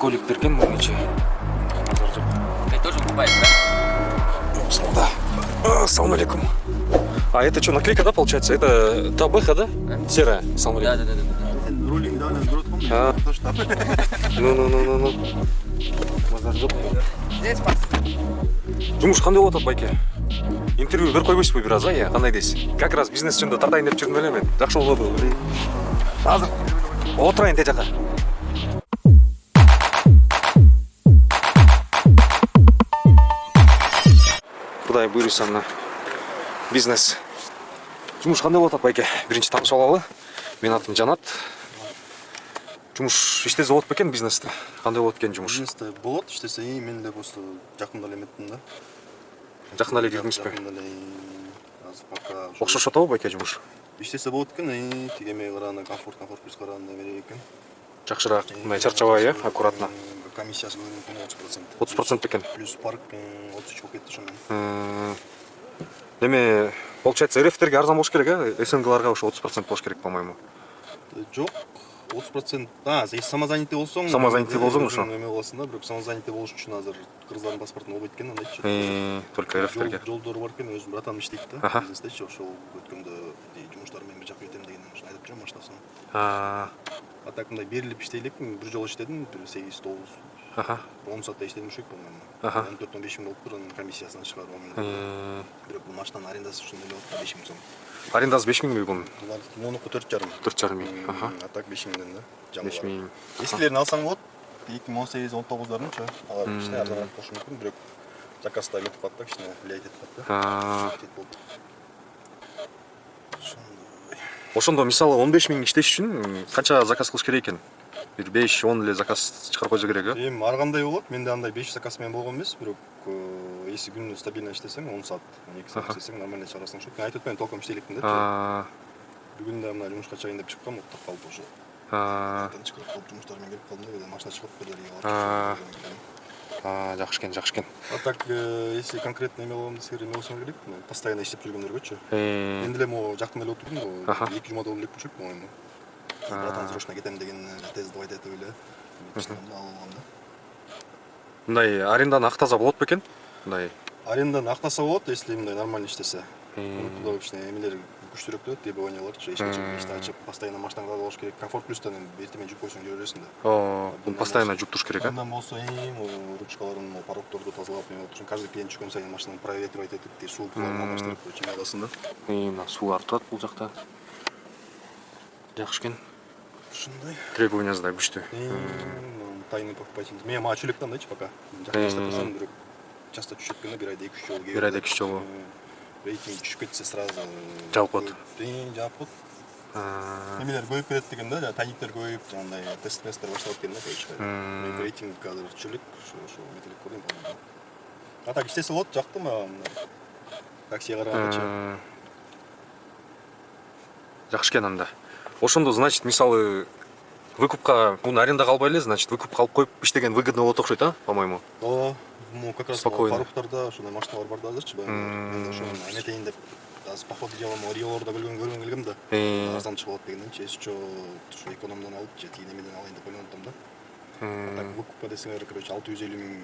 алкоголик берген мынча. Ты тоже покупаешь, да? Да. Ассаламу алейкум. А это что, наклейка, да, получается? Это табыха, да? Серая. Ассаламу алейкум. Да. Рулинг да, Ну. Здесь пас. Жумуш кандай болуп атат, байке? Интервью берип койбойсузбу бир аз, а? Кандай дейсиз? Как раз бизнес жөнүндө тартайын деп жүрдүм эле мен. Жакшы болбодубу? Азыр отурайын тээ жака. Кудай буйруса мына бизнес. Жумуш кандай болуп атат, байке? Биринчи таанышып алалы. Менин атым Жанат. Жумуш иштесе болот бекен бизнесте? Кандай болот экен жумуш? Бизнесте болот, иштесе мен эле просто жакында эле эметтим да. Жакында эле кирдиңизби? Жакында эле азыр пока Окшош атабы байке жумуш? иштесе болот экен, тиги эме караганда комфорт плюс караганда эмерээк экен. Жакшыраак, мындай чарчабай, аккуратно. Комиссиясы бөлүнүп 30%. 30% бекен. Плюс парк 33 болуп кетти ошондон. Эме получается РФтерге арзан болуш керек, а? СНГларга ошо 30% болуш керек, по-моему. Жок, 30%. Если самозанятый болсоң, ошо. Эме болосуң да, бирок самозанятый болуш үчүн азыр кыргыздардын паспортун болбойт экен, андайчы. Только РФтерге. Жолдору бар экен, өзүм братаным иштейт да, бизнестечи, ошол өткөндө жумуштар менен жакып кетем деген айтып жүрөм машинасына. А так мындай берилип иштей элекмин, бир жолу иштедим, 8-9. 10 саатта иштедим ушек, по-моему. 14-15 миң болуптур, анын комиссиясынан чыгарып алам. Бирок бул машинанын арендасы ушундай эле болуп, 5 миң сом. Арендасы 5 миңби бунун? Монуку 4,5. 4,5 миң. А так 5 миңден да. 5 миң. Эскилерин алсаң болот. 2018-19-дарынчы. Алар кичине арзаныраак болушу мүмкүн, бирок заказда эметип калат да, кичине влиять этип калат да. Ошондо мисалы 15 миң иштеш үчүн канча заказ кылыш керек экен? Бир 5-10 эле заказ чыгарып койсо керек, а? Эми ар кандай болот? Менде андай 5 заказ менен болгон эмес, бирок если күнүнө стабильно иштесең, 10 саат, 12 саат иштесең, нормально чыгарасың ошо. Мен айтып атпаймынбы, толком иштей элекмин да. Бүгүн да мына жумушка чыгайын деп чыккам, оттоп калып ошо. Чыгарып калып жумуштар менен келип калдым да, машина чыгып берди. Жакшы экен. А так, если конкретно эме болгон десеңер, эме болсоң керек, постоянно иштеп жүргөндөргөчү. Мен деле могу жакында эле отурдум го, 2 жумада болуп элек болчу, по-моему. Братан срочно кетем деген тез давай айтып эле. Алып алгам да. Мындай аренданы актаса болот бекен? Мындай Аренданы актаса болот, если мындай нормально иштесе. Туда вообще эмелер күчтүүрөөк да, требованияларчы, ишти ачып, постоянно машинаңда болуш керек. Комфорт плюстан эртең жүк койсоң жүрө бересиң да. Бун постоянно жүк туруш керек, а? Андан болсо ручкаларын, порогторду тазалап, эме каждый клиент түшкөн сайын машинаны проветривать этип, суу куларына баштырып чыга аласың да. Мына суу артып атат бул жакта. Жакшы экен. Ушундай. Требованиясы да күчтүү. Тайный покупатель. Мен мага чөлөктөн дайчы пока. Жакында иштеп турсам, бирок часто түшүп кеткенде бир айда 2-3 жолу келет. Бир айда 2 жолу. Рейтинг түшүп кетсе сразу жабып коет. Жабып коет. Эмелер көбөйүп кетет деген да, тайниктер көбөйүп, андай тесттер башталып кеткен да, короче. Рейтинг азыр чөлөк, ошо метелеп коюм. А так иштесе болот, жакты мага. Такси карагандачы. Жакшы экен анда. Ошондо, значит, мисалы выкупка муну арендага албай эле, значит, выкупка алып коюп иштеген выгодно болот окшойт, а, по-моему. Как раз паруктарда ошондой машиналар бар да азырчы. Мен ошону эметейин деп азыр походу делом Риолордо көргөнгө келгем да. Арзан чыгып алат дегенден, чеччо ушу экономдон алып, тиги немеден алайын деп ойлондум да. Так выкупка десеңер, короче, 650 миң.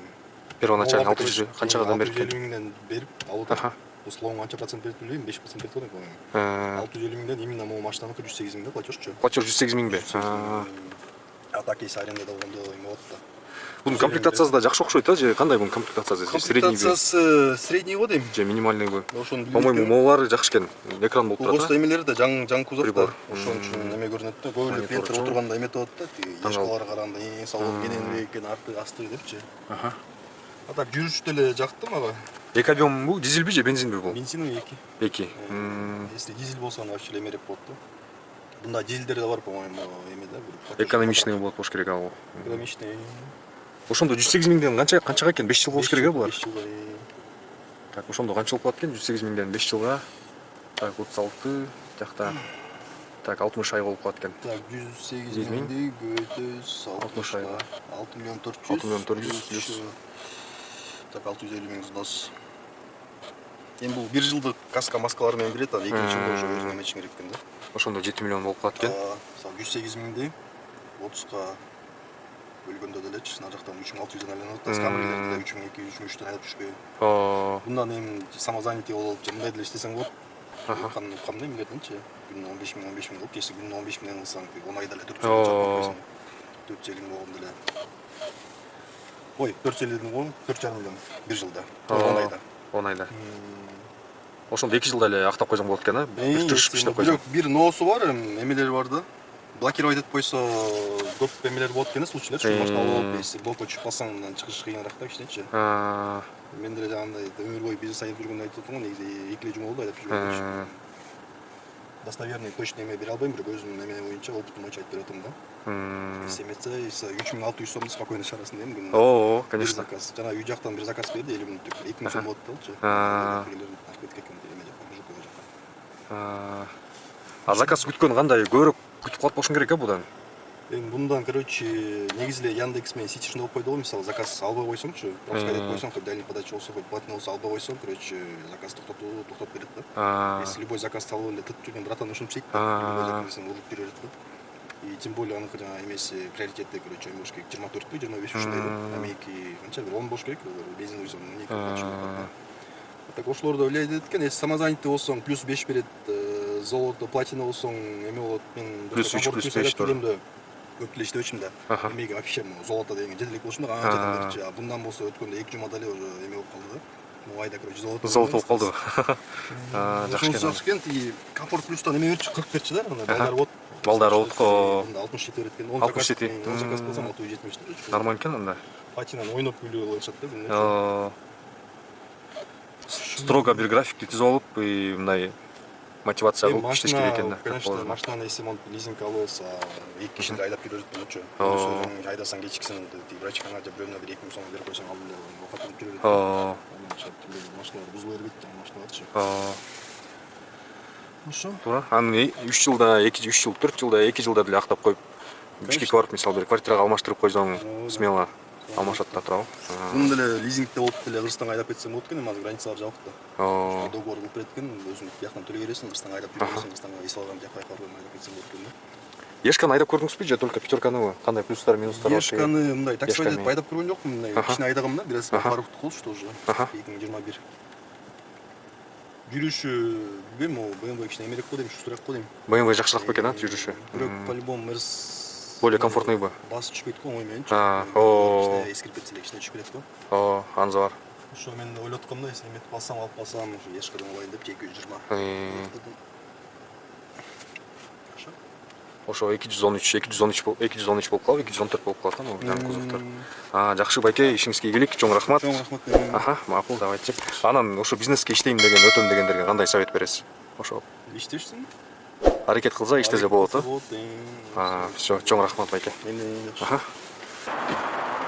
Первоначально 600 канчадан берип 650 миңден берип алып атат. Условно канча процент берип билбейм, 5% берип коюм, по-моему. 650 миңден именно могу машинаныкы 108 миң да платежчу. Платеж 108 миңби? А так если арендада болгондо эме болот да. Бунун комплектациясы да жакшы окшойт, же кандай бунун комплектациясы? Средний. Комплектациясы средний го дейм. Же минимальныйбы? По-моему, могулары жакшы экен. Экран болуп турат. Просто эмелери да жаңы кузов бар. Ошон үчүн эме көрүнөт да. Көп эле клиенттер отурганда эметип атат да. Яшкаларга караганда салон кененирээк экен, асты депчи. А так жүрүштө эле жакты мага. Эки объем дизельби же бензинби бул? Бензиновый 2. 2. Если дизель болсо аны вообще эмереп болот да. Бунда дизелдер да бар, по-моему, эме да. Экономичный болот болуш керек ал. Экономичный. Ошондо 108 миңден канчага экен? 5 жыл болуш керек, а булар? 5 жылга. Так, ошондо канча болуп калат экен? 108 миңден 5 жылга. Так, 36 жакта. Так, 60 ай болуп калат экен. Так, 108 миңди көтөс 60 айга. 6 миллион 400. 6 миллион 400. Так, 650 миң взнос. Эми бул 1 жылдык каска маскалар менен берет, а 2 жылда уже өзүң эметишиң керек экен да. Ошондо 7 миллион болуп калат экен. 108 миңди 30га өлгөндө делечи ана жактан 3600 айланып атат, камерлерде 3200-3300 айдап жүрүшпөй. Мындан эми самозанятый болуп, мындай деле иштесең болот. Кандай милдетинчи? Күнүнө 15 000 болуп, кече күнүнө 15 000 кылсаң, 10 айда эле 400 000 чыгып койсуң. 400 000 болгон деле. Ой, 400 000 болгон, 4,5 миллион бир жылда. 10 айда. 10 айда. Ошондо 2 жылда эле актап койсоң болот экен, а? Тырышып иштеп койсоң. Бир ноосу бар, эмелери бар да. Блокировать этип койсо, көп эмелер болот экен, случайлар, что машина алып, если блокко түшүп калсаң, мындан чыгыш кыйыныраак да кичинечи. Мен деле жагандай өмүр бою бизнес айдап жүргөндө айтып атам го, негизи 2 жыл болду айдап жүргөндө. Достоверный точно эме бере албайм, бирок өзүмдүн эме боюнча, опытым боюнча айтып бере атам да. Семетсе, 3600 сомду спокойно чыгарасың дейм күнүнө. Оо, конечно. Жана үй жактан бир заказ берди, 50 мүнөттүк, 2000 сом болот делчи. А заказ күткөн кандай? Көбүрөөк күтүп калат болушуң керек, будан? Эми мындан, короче, негизи эле Яндекс менен ситишинде болуп койду го, мисалы заказ албай койсоңчу, пропуска деп койсоң, хоть дальний подача болсо, хоть платный болсо албай койсоң, короче, заказ токтоп берет да. Если любой заказ алып эле тытып жүргөн братан ушинтип иштейт да, любой заказ уруп берет да. И тем более аныкы жана эмеси приоритетти, короче, болуш керек 24 25 ушундай да. А меники канча бир 10 болуш керек, бензин куйсоң 12 болуш керек. Так ошолорду ойлойт экен, если самозанятый болсоң плюс 5 берет, золото, платина болсоң эме болот, мен плюс 3 плюс 5 төлөмдө көп эле иштебечимин да. Эмеге вообще золото деген жетелек болушум да, анча жетелерчи. А bundan болсо өткөндө 2 жумада эле уже эме болуп калды да. Ну айда, короче, золото болуп калды. Жакшы экен. И комфорт плюстан эме берчи, 40 берчи да, мына балдар болот. Балдар болот го. 67 берет экен. 67. заказ кылсам 670. Нормально экен анда. Платинаны ойноп күйлөп алышат да. Строго бир графикти түзүп алып, и мындай мотивация кылып иштеш керек экен да. Конечно, машинаны если он лизинг алып алса, 2 киши айдап жүрөт болчу. Өзүң айдасаң кечиксин, врачкага же бирөөнө бир 2000 сом берип койсоң ал эле окатып жүрөт. Машиналар бузула бербейт, машиналарчы. Ошо. Туура. Аны 3 жылда, 2 жыл, 4 жылда, 2 жылда деле актап коюп, Бишкекке барып, мисалы, бир квартирага алмаштырып койсоң, смело алмашат да туурабы? Муну деле лизингде болуп деле Кыргызстанга айдап кетсең болот экен, азыр границалар жабык да. Договор кылып берет экен, өзүң бияктан төлөй бересиң, Кыргызстанга айдап жүрөсүң, Кыргызстанга эс алган жакка айдап кетсең болот экен да. Ешканы айдап көрдүңүзбү же только пятерканы? Кандай плюстар, минустар бар? Ешканы мындай такси айдап көргөн жокмун, мындай кичине айдагам да, бир аз парукту кылыш тоже. 2021. Жүрүшү билбейм, BMW кичине эмерээк го дейм, шустураак го дейм. BMW жакшыраак бекен, а, жүрүшү? Бирок по-любому Мерс более комфортныйбы? Бас түшпөйт го, ой мененчи. Кичине эскирип кетсе эле кичине түшүп кетет го. Анзы бар. Ошо мен ойлоп аткам да, если эметип алсам, алып калсам, ушу Ешкадан алайын деп 220. Ошо 213 болуп калып, 214 болуп калат, могу жаңы кузовтор. Жакшы байке, ишиңизге ийгилик, чоң рахмат. Чоң рахмат. Макул, давайте. Анан ошо бизнеске иштейм деген, өтөм дегендерге кандай совет бересиз? Ошо. Иштешсиң? Аракет кылса иштесе болот, а? Всё, чоң рахмат байке.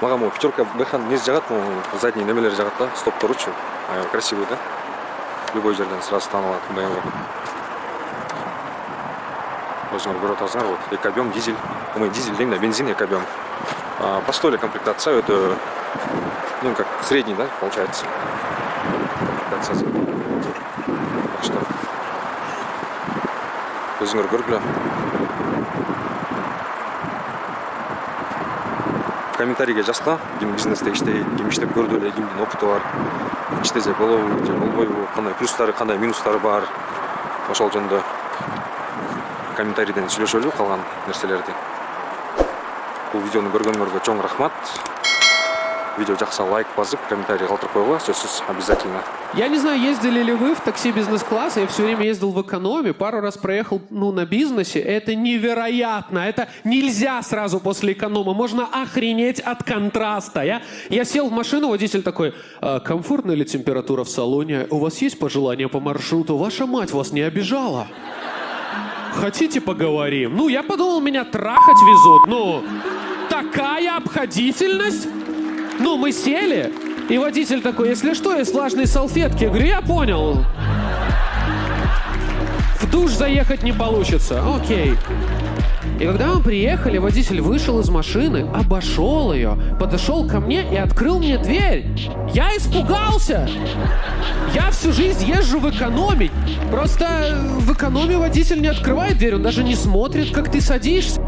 Мага могу пятерка бэхан нерсе жагат, могу задний немелери жагат да, стопторучу. Красивый да? Любой жерден сразу таанылат BMW. Өзүңөр көрүп атасыңар, вот, экобъем, дизель. Дизель дейм да, бензин, экобъем. Простой комплектация, это, ну, как средний, да, получается. Комплектация. Так что, өзүңөр көргүлө. Комментарийге жазса, ким бизнесте иштейт, ким иштеп көрдү эле, кимдин опыты бар, иштесе болобу же болбойбу, кандай плюстары, кандай минустары бар, ошол жөнүндө комментарийден сүйлөшөлү калган нерселерди. Бул видеону көргөнүңөргө чоң рахмат. Видео жакса лайк басып, комментарий калтырып койгула, сөзсүз обязательно. Я не знаю, ездили ли вы в такси бизнес-класс, я все время ездил в экономе, пару раз проехал, на бизнесе, это невероятно, это нельзя сразу после эконома, можно охренеть от контраста. Я сел в машину, водитель такой, комфортная ли температура в салоне, у вас есть пожелания по маршруту, ваша мать вас не обижала? Хотите поговорим? Ну, я подумал, меня трахать везут, такая обходительность. Мы сели, и водитель такой, если что, есть влажные салфетки. Я говорю, я понял. В душ заехать не получится. Окей. И когда мы приехали, водитель вышел из машины, обошел ее, подошел ко мне и открыл мне дверь. Я испугался. Я всю жизнь езжу в экономе. Просто в экономе водитель не открывает дверь, он даже не смотрит, как ты садишься.